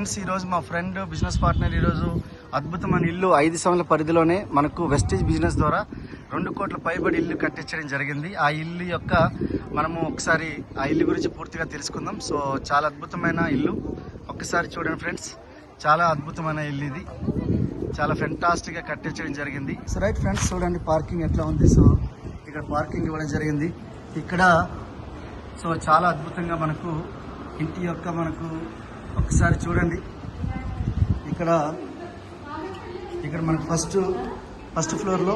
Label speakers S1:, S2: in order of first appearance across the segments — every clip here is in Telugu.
S1: ఫ్రెండ్స్, ఈరోజు మా ఫ్రెండ్ బిజినెస్ పార్ట్నర్ ఈరోజు అద్భుతమైన ఇల్లు 5 సంవత్సరాల పరిధిలోనే మనకు వెస్టేజ్ బిజినెస్ ద్వారా 2 కోట్ల పైబడి ఇల్లు కట్టించడం జరిగింది. ఆ ఇల్లు యొక్క మనము ఒకసారి ఆ ఇల్లు గురించి పూర్తిగా తెలుసుకుందాం. సో చాలా అద్భుతమైన ఇల్లు, ఒక్కసారి చూడండి ఫ్రెండ్స్. చాలా అద్భుతమైన ఇల్లు ఇది, చాలా ఫెంటాస్టిక్గా కట్టించడం జరిగింది. సో రైట్ ఫ్రెండ్స్, చూడండి పార్కింగ్ ఎట్లా ఉంది. సో ఇక్కడ పార్కింగ్ ఇవ్వడం జరిగింది. ఇక్కడ సో చాలా అద్భుతంగా మనకు ఇంటి యొక్క మనకు ఒకసారి చూడండి. ఇక్కడ మనకు ఫస్ట్ ఫ్లోర్లో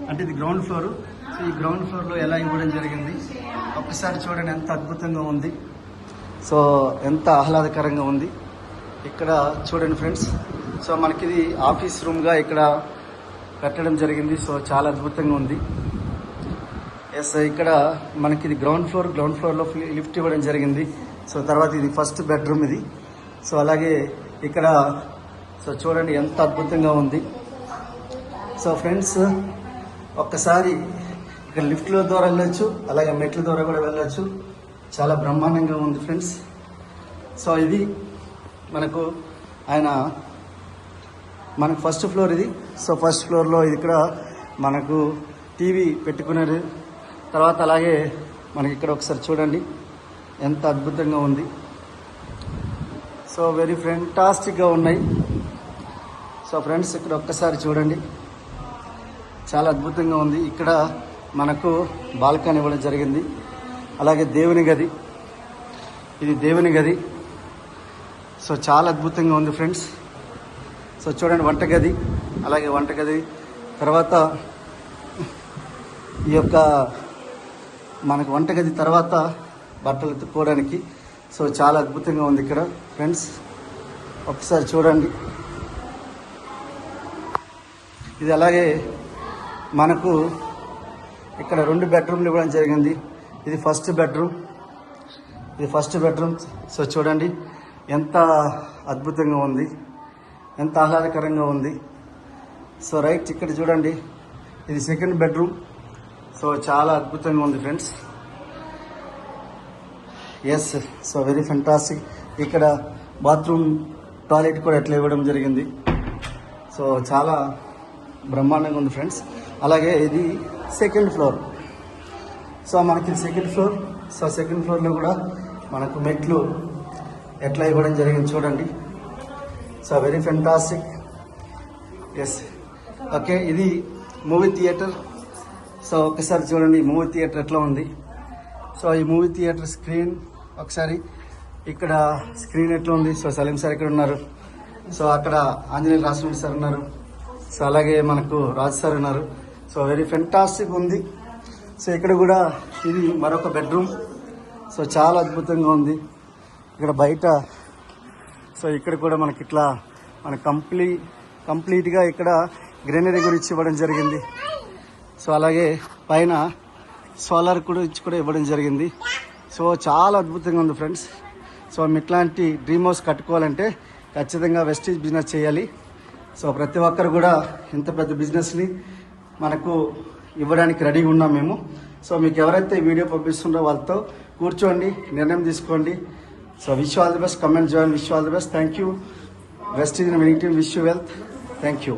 S1: అంటే ఇది గ్రౌండ్ ఫ్లోర్. సో ఈ గ్రౌండ్ ఫ్లోర్లో ఎలా ఇవ్వడం జరిగింది ఒక్కసారి చూడండి, ఎంత అద్భుతంగా ఉంది. సో ఎంత ఆహ్లాదకరంగా ఉంది ఇక్కడ చూడండి ఫ్రెండ్స్. సో మనకి ఇది ఆఫీస్ రూమ్గా ఇక్కడ కట్టడం జరిగింది. సో చాలా అద్భుతంగా ఉంది. ఎస్, ఇక్కడ మనకి ఇది గ్రౌండ్ ఫ్లోర్లో లిఫ్ట్ ఇవ్వడం జరిగింది. సో తర్వాత ఇది ఫస్ట్ బెడ్రూమ్ ఇది. సో అలాగే ఇక్కడ సో చూడండి ఎంత అద్భుతంగా ఉంది. సో ఫ్రెండ్స్, ఒక్కసారి ఇక్కడ లిఫ్ట్ల ద్వారా వెళ్ళొచ్చు, అలాగే మెట్ల ద్వారా కూడా వెళ్ళొచ్చు. చాలా బ్రహ్మాండంగా ఉంది ఫ్రెండ్స్. సో ఇది మనకు మనకు ఫస్ట్ ఫ్లోర్ ఇది. సో ఫస్ట్ ఫ్లోర్లో ఇక్కడ మనకు టీవీ పెట్టుకున్నారు. తర్వాత అలాగే మనకి ఇక్కడ ఒకసారి చూడండి ఎంత అద్భుతంగా ఉంది. సో వెరీ ఫెంటాస్టిక్గా ఉన్నాయి. సో ఫ్రెండ్స్, ఇక్కడ ఒక్కసారి చూడండి, చాలా అద్భుతంగా ఉంది. ఇక్కడ మనకు బాల్కనీ ఇవ్వడం జరిగింది. అలాగే దేవుని గది, ఇది దేవుని గది. సో చాలా అద్భుతంగా ఉంది ఫ్రెండ్స్. సో చూడండి వంటగది, అలాగే వంటగది తర్వాత ఈ యొక్క మనకు వంటగది తర్వాత బట్టలు ఎత్తుకోవడానికి. సో చాలా అద్భుతంగా ఉంది ఇక్కడ ఫ్రెండ్స్, ఒకసారి చూడండి. ఇది అలాగే మనకు ఇక్కడ 2 బెడ్రూమ్లు ఇవ్వడం జరిగింది. ఇది ఫస్ట్ బెడ్రూమ్. సో చూడండి ఎంత అద్భుతంగా ఉంది, ఎంత ఆహ్లాదకరంగా ఉంది. సో రైట్, ఇక్కడ చూడండి ఇది సెకండ్ బెడ్రూమ్. సో చాలా అద్భుతంగా ఉంది friends. Yes, so very fantastic. ఇక్కడ బాత్రూమ్ టాయిలెట్ కూడా ఎట్లా ఇవ్వడం జరిగింది. సో చాలా బ్రహ్మాండంగా ఉంది ఫ్రెండ్స్. అలాగే ఇది సెకండ్ ఫ్లోర్. సో మనకి సెకండ్ ఫ్లోర్. సో సెకండ్ ఫ్లోర్లో కూడా మనకు మెట్లు ఎట్లా ఇవ్వడం జరిగింది చూడండి. So very fantastic. Yes, okay, ఇది మూవీ థియేటర్. సో ఒకసారి చూడండి మూవీ థియేటర్ ఎట్లా ఉంది. సో ఈ మూవీ థియేటర్ స్క్రీన్ ఒకసారి ఇక్కడ స్క్రీన్ ఎట్లా ఉంది. సో సలీం సార్ ఇక్కడ ఉన్నారు. సో అక్కడ ఆంజనేయ రాష్ట్రపతి సార్ ఉన్నారు. సో అలాగే మనకు రాజు సార్ ఉన్నారు. సో వెరీ ఫెంటాస్టిక్ ఉంది. సో ఇక్కడ కూడా ఇది మరొక బెడ్రూమ్. సో చాలా అద్భుతంగా ఉంది. ఇక్కడ బయట సో ఇక్కడ కూడా మనకి ఇట్లా కంప్లీట్గా ఇక్కడ గ్రీనరీ గురించి ఇవ్వడం జరిగింది. సో అలాగే పైన సోలార్ కూడా ఇవ్వడం జరిగింది. సో చాలా అద్భుతంగా ఉంది ఫ్రెండ్స్. సో ఇట్లాంటి డ్రీమ్ హౌస్ కట్టుకోవాలంటే ఖచ్చితంగా వెస్టేజ్ బిజినెస్ చేయాలి. సో ప్రతి ఒక్కరు కూడా ఇంత పెద్ద బిజినెస్ని మనకు ఇవ్వడానికి రెడీగా ఉన్నాం మేము. సో మీకు ఎవరైతే ఈ వీడియో పంపిస్తున్నారో వాళ్ళతో కూర్చోండి, నిర్ణయం తీసుకోండి. So wish all the best, comment join, wish all the best. Thank you. వెస్టేజ్ winning team wish you wealth. Thank you.